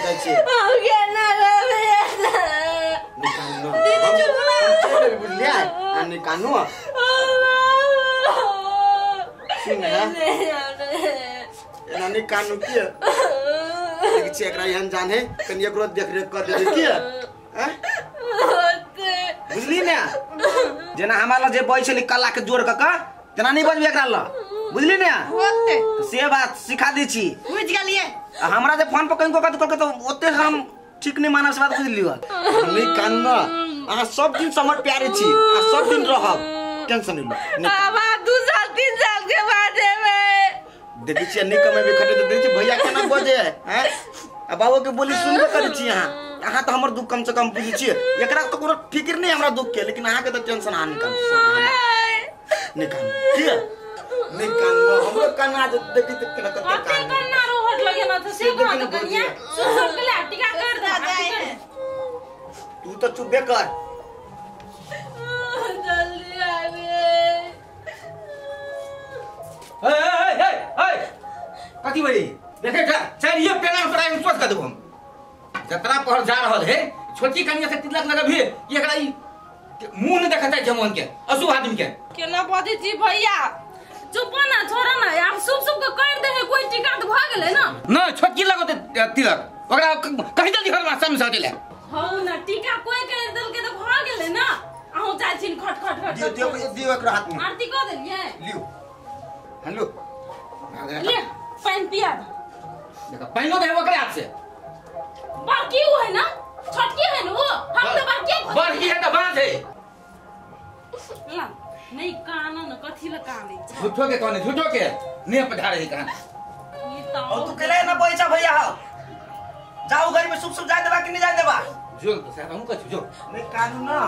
कहै छी हम केना करबे निकानो हम बुझलिया आने कानो सुन ना एना निकानो के एक छी एकरा यहन जाने कनी एकरो देख रेख कर दे के हैं बुझली ना जेना हमारा जे बइ छली कला के जोड़ क तेना नहीं बजबे एकरा ल बुझली ना होते से बात सिखा दी छी बुझ गेलिए हमरा जे फोन पर कहीं को तो ओते हम ठीक नहीं मानब से बात बुझ लियो नहीं कानना आ सब दिन समझ प्यारे छी आ सब दिन रहब टेंशन नहीं अब 2 साल 3 साल के बाद में देखि छी नहीं कमेबे खटे तो देखि भैया केना बजे हैं आ बाबू के बोली सुनबे करै छी अहाँ तो हमर दुख कम से कम बुझी छी एकरा तो कोनो फिक्र नहीं हमरा दुख के लेकिन अहाँ के तो टेंशन आ निकाल ठीक है निकाल हमरो कना देखि त केना करते करना रोहट लगे ना तो से बात करिया सुन के टिका कर दे तू तो चुप कर जल्दी आवे ए कथी भाई देखे चाहे ये पेना पर हम सोच कर देबो हम जतरा पर जा रहल है छोटी कन्या से तिलक लगबे एकरा ई मुंह न देखता है मन के अशुभ आदमी के केना बजे जी भैया चुप ना छोड़ ना यार शुभ के कर दे कोई टिका तो भ गेले ना ना छोटकी लगत तिलक ओकरा कहि जल्दी घर में समझा देले हो ना टिका कोई कर दल के तो भ गेले ना आहू जाय छिन खट खट खट दियो एकरा हाथ में आरती को देलिए लियो हेलो ले पानी पिया देखा पानी दे ओकरे हाथ से बाकी है ना छोटकी है ना वो हम तो बाकी है तो बात है ला नहीं कान न कथि ल काने झूठो के कहने झूठो के ने पधारे है कान ई तो और तू केले ना पैसा भैया हो जाओ घर में सुख जाय देबा कि नहीं जाय देबा जो तो साहब हम कछु जो नहीं कानू ना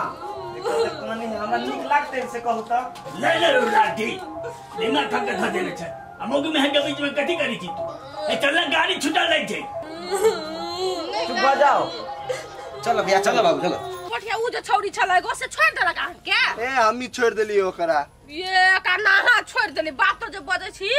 देखो नहीं हमरा ठीक लागते से कहू त ले ले लाठी लेना थक के धर देले छै हमो के महल के बीच में कथि करी छी तू ए चल गाड़ी छुटा लै छै चुप हो जाओ चलो भैया चलो बाबू चलो पठिया उ जे छौरी छलै गो से छोड़ देलक अहाँ के ए हमी छोड़ देली ओकरा ये का नाहा छोड़ देली बात तो जे बजे छी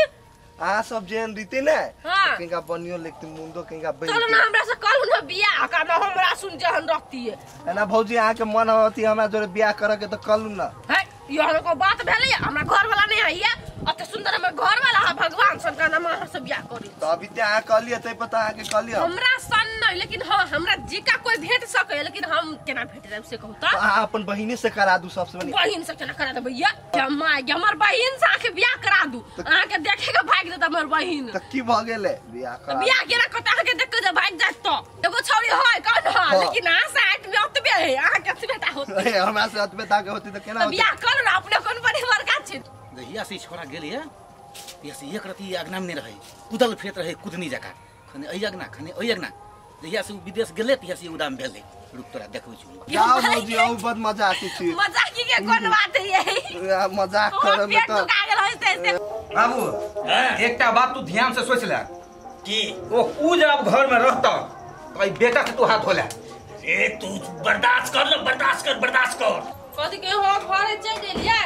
आ सब जेन रीते ने हां कहीं बनियो लिखते मुंडो कहीं बे चलो ना हमरा से कहलु ना बियाह का ना हमरा सुन जहन रहती है ना भौजी आ के मन होती हमरा जोरे बियाह करे के तो कलू ना है यो को बात भेले हमरा घर वाला नहीं है अते सुंदर हमर घर वाला है भगवान सन का नाम से बियाह करी तो अभी ते आ कहलिए तै पता आ के कहलिए हमरा सन नहीं लेकिन हां हमरा जीका कोई भेट सके लेकिन हम केना भेट जाब से कहू त आ अपन बहिनी से करा दू सबसे बनी बहिन से केना करा दे भैया जम्मा हमर बहिन से आके बियाह करा दू अहाँ के देखे के भाग देत हमर बहिन त की भ गेले बियाह करा बियाह केना कता के देख के भाग जात तो एगो छौरी है कौन है लेकिन आ साइड में ओतबे है अहाँ के बेटा होत हमरा से अतबे के होती त केना होती बियाह कर ना अपने कोन बड़ी बड़का छी दहिया से छोरा गेल है ये से एक रति अगना में रहे कुदल फेत रहे कुदनी जका खने अयगना खने अयगना दहिया से विदेश गेले तिया से उदाम भेले रुक तोरा देखबै छु जाओ भौजी औ बद मजाक छी मजाक के कोन बात है मजाक करे में तो बाबू एकटा बात तू ध्यान से सोच ले की ओ उ जब घर में रहता तो ई बेटा से तू हाथ धोले ए तू बर्दाश्त कर कथि के हो घरे चल गेलिए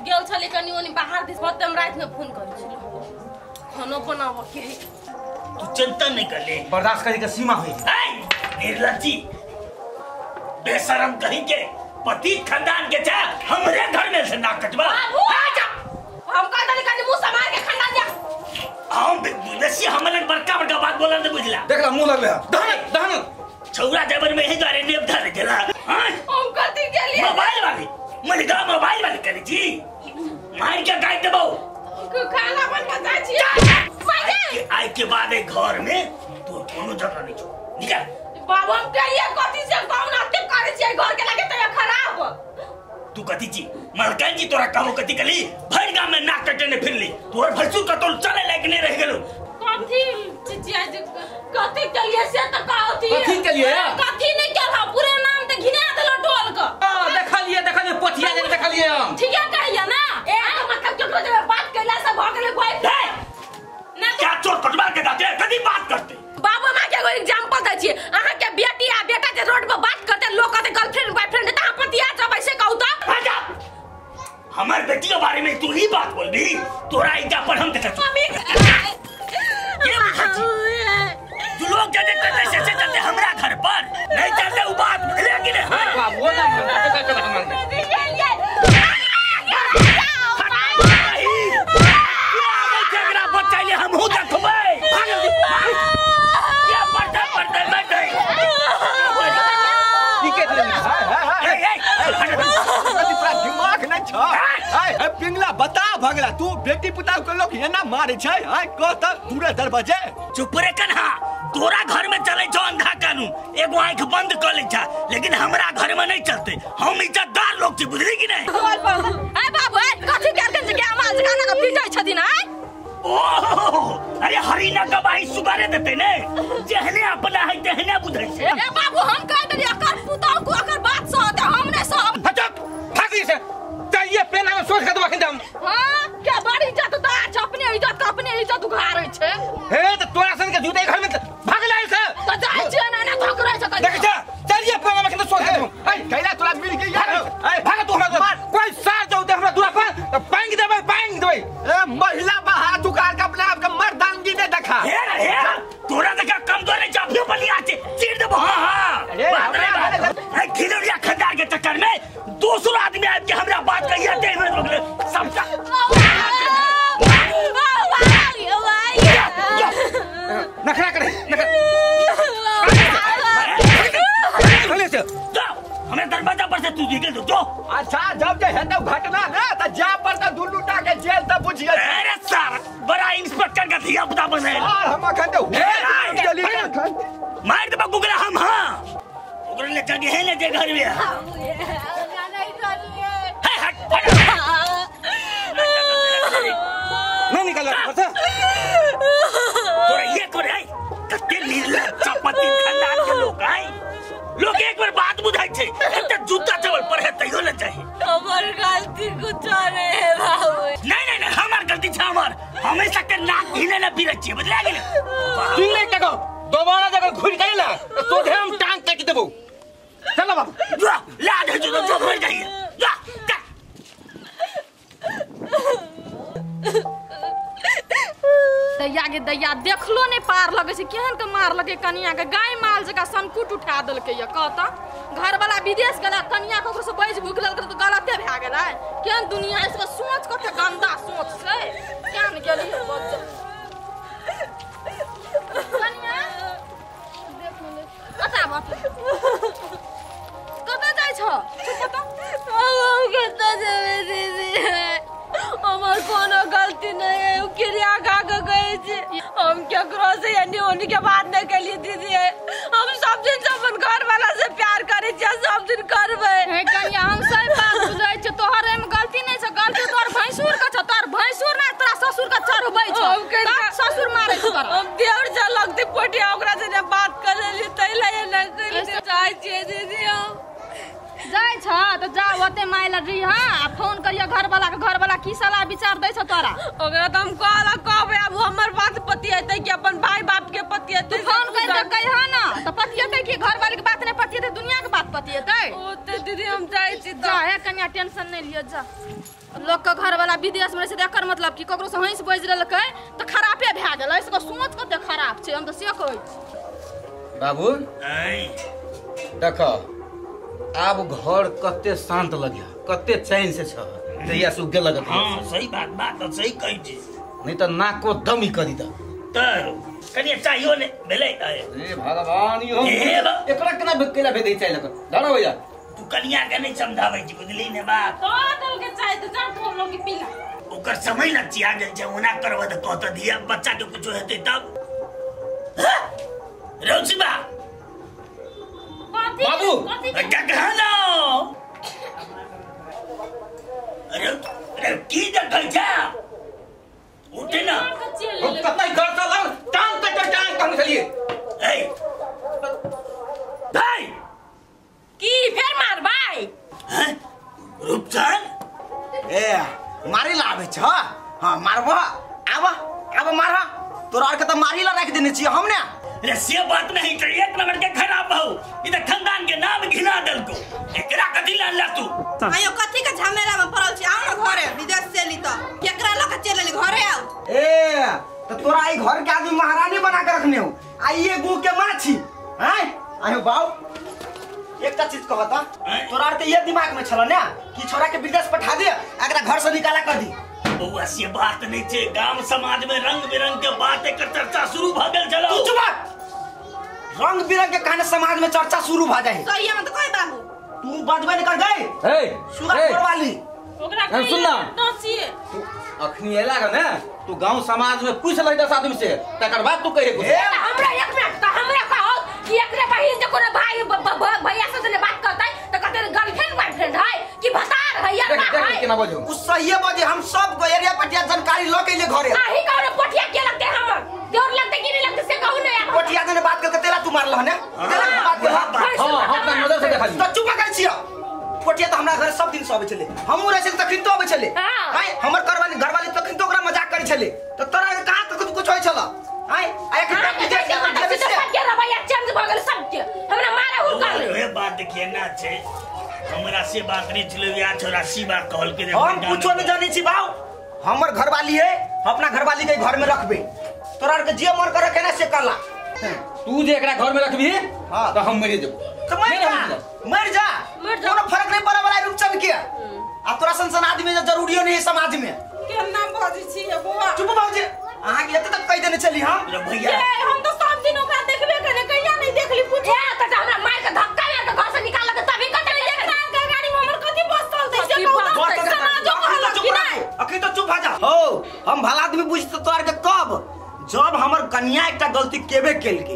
गेल छले कनी ओनी बाहर दिस बतम रात में फोन करै छी खाना बनाव के तू चिंता नहीं कर ले बर्दाश्त करे के सीमा होई निर्लज्जी बेशरम कहीं के पति खानदान के जा हमरे घर में से ना कटवा हम का दली कनी मुंह समार के खंडा दिया हम बेसी हमरे बड़का बात बोलन दे बुझला देख ला मुंह लगले दहन छौरा जबर में ही द्वारे नेप धर देला हम कथि के लिए मोबाइल वाली करे जी मार के गाय देबो खाना बन के जाय छी आई के बाद घर में तू कोनो जगह नहीं छो निकल बाबू हम के लिए कथि से कौन आते करे छी घर के लगे तो खराब तू कथी जी मलकन जी तोरा कहू कथी कली भर गांव में नाक कटने फिरली तोर भसु कतल चले लायक नहीं रह गेलो कथि चिचिया कथि के लिए से त कहती कथी के लिए कथि नहीं केला पूरे नाम ते घिना देलो टोल का देखलिए पोथिया जे देखलिए हम ठीक है कहिया ना ए मतलब केकरो जे बात कैला से भ गेले कोई ना क्या चोट पटवा के जाते कथी बात करते बाबू मां के एगो एग्जांपल दै छी अहाँ के बेटी आ बेटा जे रोड पे बात करते लोग कहते गर्लफ्रेंड बॉयफ्रेंड त अहाँ पतिया जब ऐसे कहू त आजा हमार बेटी के बारे में तू ही बात बोल दी तोरा इजा पर हम देखत तू लोग जैसे करते से चलते हमरा घर पर नहीं चलते वो बात बुझले कि नहीं वाह वो ना झगड़ा बचाइले हम हो देखबै ये पड़ते बैठे टिकट दिमाग नहीं छ पिंगला बता भगला तू बेटी पुता के लोग एना मारे छै कह त दूरे दरवाजे चुप रे कन्हा तोरा घर में चले छो अंधा कानून एगो आंख बंद कर ले छा लेकिन हमरा घर में नहीं चलते हम इज्जतदार लोग छी बुझली कि नहीं ए बाबू कथि करते जे आवाज गाना का पिटाई छथिन ओह अरे हरिना गवाही सुगारे देते ने जेहने अपना है तेहने बुझै छै ए बाबू हम कह देली अकर पुताऊ को अकर बात सहते हमने सब हटक भागी से चाहिए पेना में सोच के दबा के हम हां क्या बड़ी इज्जत दा छ अपने इज्जत का अपने इज्जत उघारै छै हे तो तोरा सन के जूते घर में भाग लाइल से तो जाय छै ना धकरै छै देख जा चाहिए पेना में के सोच के हम ए कैला तोरा मिल के यार ए भाग तू हमरा कोई सार जाऊ दे हमरा दूरा पर तो पांग देबै ए महिला बाहर उगार के अपने आप के मर्दानगी ने देखा हे तोरा देखा कमजोर है जाफियो बलिया छे चीर देबो हां ए खिलौड़िया खंडार के चक्कर में दूसरा आदमी आके हमरा बात कहिया दे में सबका नखरा करे हमें दरवाजा पर से तू निकल दो अच्छा जब जे है तो घटना ना तो जा पर तो दुल्लू टाके जेल तो बुझिए अरे सर बड़ा इंस्पेक्टर का धिया पुता बने और हम अखन तो मार दे गुगला हम हां ओकरे ले जगह है ले जे घर में है हट नहीं निकल रहा तोरा ये करे कते नीला चपती खानदान के लोग आए लोग एक बार बात बुझाई छे त जूता चवल पर है तइयो ले जाए हमर गलती कुछ रे बाबू नहीं हमार गलती छ हमर हमेशा के नाक हिले न पीरे छी बुझला गेल तू नहीं कहो दोबारा जब घुर गई ना तो दे हम टांग काट देबो चलो बाबू जा ला दे जो भर जाइए जा दैया के दैया देखलो नहीं पार लगे से केहन के मार लगे कनिया के गाय माल जका सनकुट उठा देलके ये कहता घर वाला विदेश गेला कनिया को से बैज भुगलल तो गलते भ गेलै केहन दुनिया इसका सोच कते गंदा सोच छै केहन गेली बच्चा कनिया देख ले कता बात कता जाय छ चुप तो हम कता जेबे दीदी हमर कोनो गलती नहीं है किरिया खा के गए छे हम केकरो से यानी होने के बात नहीं के लिए दीदी हम सब दिन अपन घर वाला से प्यार करे छे सब दिन करबे हे कन्या हम सही बात बुझै छे तोहरे में गलती नहीं छे गलती तोर भैंसुर का छ तोर भैंसुर ना तोरा ससुर का चढ़बै छ का ससुर मारे छ तोरा हम देवर जा लगती पोटिया ओकरा से बात करली तैला ये न करी जाय छे दीदी हम जाय छ तो जा ओते माइला री हां फोन करिया घर वाला की सलाह विचार दै छ तोरा ओकरा त हम कहला कहबे अब हमर बात पतियेतै कि अपन भाई बाप के पतियेतै फोन कर के कहिया ना त पतियेतै कि घर वाले के बात नहीं पतियेतै दुनिया के बात पतियेतै ओते दीदी हम जाय छी जा है कन्या टेंशन नहीं लियो जा लोग के घर वाला विदेश में से एकर मतलब कि ककरो से हंस बज रहलकै त खराबे भ गेलै इसको सोच कते खराब छै हम त से कहै छी बाबू देखो अब घर कते शांत लगिया कते चैन से छ तैया सु गेल लगत हां सही बात तो सही कहि छी नहीं तो नाको दमी करी द त कनिया चाहियो ने भेले ए भगवान यो ए एकरा केना केला भेदै चाहि लग दादा भैया तू कनिया के नहीं समझाबै छी बुझली ने बात तो दल के चाय तो जा थोर लोग के पीला ओकर समय लग छी आ गेल छै ओना करब त कहत दिया बच्चा के कुछ हेतै तब रौसीबा बाबू क्या कहना अरे की देखै छ उठे ना कतै घर चल टांग कम चलिए ए भाई की फेर मारबै हैं रूपचंद ए मारी लाबे छ हां मारबो अब मारबा तोरा आर के त मारी ला राख देने छी हमने अरे से बात नहीं कर एक नंबर के खराब बहु इधर खानदान के नाम घिना दल को एकरा कथि ला तू आयो कथि के झमेला में पड़ल छी आओ ना घरे विदेश से ली तो केकरा लक चले ली घरे आओ ए तो तोरा ई घर के आदमी महारानी बना के रखने हो आ ये आयो बाऊ एकटा चीज कहता तोरा के ये दिमाग में छला ना कि छोरा के विदेश पठा दे अगला घर से निकाला कर दी बउआ से बात नहीं छे गांव समाज में रंग बिरंग के बातें के चर्चा शुरू भ गेल चलो तू चुप रंग बिरंग के कहने समाज में चर्चा शुरू भ जाए सही है मत कोई बाबू तू बजबे नहीं कर गई ए सुगा वाली ओकरा सुन ना। नचिए अखनी एला का ना तू गांव समाज में पूछ ले 10 आदमी से तकर बाद तू कहे कुछ हमरा एक मिनट तो हमरा कहो कि एकरे बहिन जे कोनो भाई भैया से बात करता है तो कहते गर्लफ्रेंड बॉयफ्रेंड है कि भतार है या ना है के ना बजो उ सही बजे हम सब को एरिया पटिया जानकारी ल के ले घरे आही कौन पोठिया के लगते हमर देर लगते कि नहीं लगते से कहू ना पटिया ने बात करके तेला तू मारल हने तेला तू बात कर हां हम अपना नजर से देखा तो चुप कर छियो पटिया तो हमरा घर सब दिन सब चले हमहु रहे त तखन तो आबे चले हाय हमर घरवाली तखन तो ओकरा मजाक करै चले तो तोरा कहां तक कुछ होय छला हाय एक के रवैया चेंज भ गेल सब के हमरा मारे हुल ए बात देखिए ना छे हमरा से बात नहीं चले या छोरा सीबा कहल के हम कुछो नहीं जानी छी बाऊ हमर घरवाली है अपना घरवाली के घर में रखबे तोरा के जे मन करे केना से करला तू जे एकरा घर में रखबी हां तो हम मर जेबो तो मर जा कोनो फर्क नहीं पड़े वाला रूपचंद के आ तोरा संसन आदमी जरूरी नहीं है समाज में के नाम बाजी छी बुआ चुप बाबूजी अहाँ के एते तक कह देने चली हम भैया हम तो सब दिन ओकरा देखबे करे कहिया नहीं देखली पूछे तो हमरा मार के धक्का मार के घर से निकाल के तभी कटे के गाड़ी में हमर कथि बसल दे से समाजो कहलक कि नहीं अखनी तो चुप भ जा हो हम भला आदमी बुझ तो तोर के कब जब हमर कन्या एकटा गलती केबे केल के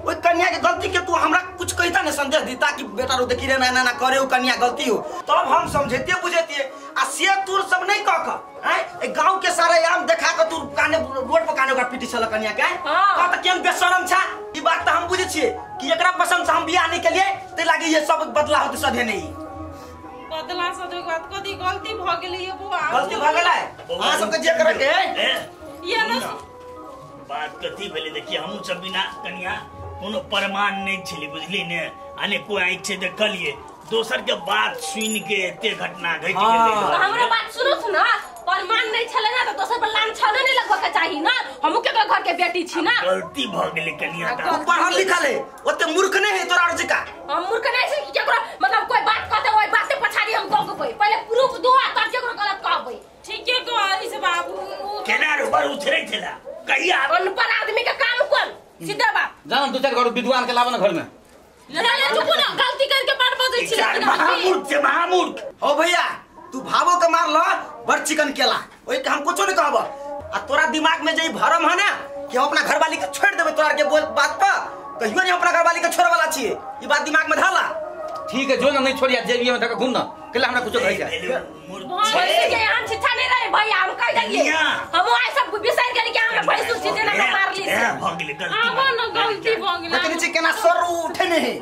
ओई कन्या के गलती के तू हमरा कुछ कहता ने संदेश दीता कि बेटा रो देखी रे ना करे ओ कन्या गलती हो तब हम समझेते बुझेते आ से तू सब नहीं कह हैं ए गांव के सारे आम देखा के तू काने रोड पर काने ओकरा पीटी छल कन्या के का त केन बेशरम छा ई बात त हम बुझे छिए कि एकरा पसंद से हम बियाह नहीं के लिए ते लागे ये सब बदला होते सधे नहीं बदला से तो बात कथि गलती भ गेली है बुआ गलती भ गेलै अहाँ सबके जे करे के ये ना बात कथी भेले देखिए हम सब बिना कन्या कोनो प्रमाण नहीं छली बुझली ने आने कोई आइ छे देखलिए दोसर के बात सुन के एते घटना घट गेलै तो हमरा बात सुनो सुना प्रमाण नहीं छले ना तो दोसर पर लान छले नहीं लगबा के चाहिए ना हमहु के घर के बेटी छी ना गलती भ गेलै कन्या का पढ़ल लिखल है ओते मूर्ख नहीं है तोरा अर्जिका हम मूर्ख नहीं छी कि केकरो मतलब कोई बात कहते ओई बात पे पछाड़ी हम कहबै पहले प्रूफ दो तब केकरो गलत कहबै ठीक है कहली से बाबू केना रो बर उतरे छला कहिया अनपढ़ आदमी के काम कर सीधा बात जान दो चार घर विद्वान के लावन घर में ले चुप ना गलती करके बात बजै छी महामूर्ख से महामूर्ख हो भैया तू भावो के मार ल बड़ चिकन केला ओई के हम कुछो नहीं कहब आ तोरा दिमाग में जे भरम है ना कि हम अपना घरवाली के छोड़ देबे तोरा के बोल बात पर कहियो नहीं अपना घरवाली के छोड़े वाला छिए ई बात दिमाग में धाला ठीक है जो ना नहीं छोड़िया जेबी में धक्का घूम ना केला हमरा कुछो कह जा भैंस के हम शिक्षा नहीं रहे भैया हम कह देंगे हम आई सब विषय के कि हमरा भैंस सीधे ना मार ली ए भ गेलै गलती आवा ना गलती भ गेलै लेकिन नीचे केना सर उठे नहीं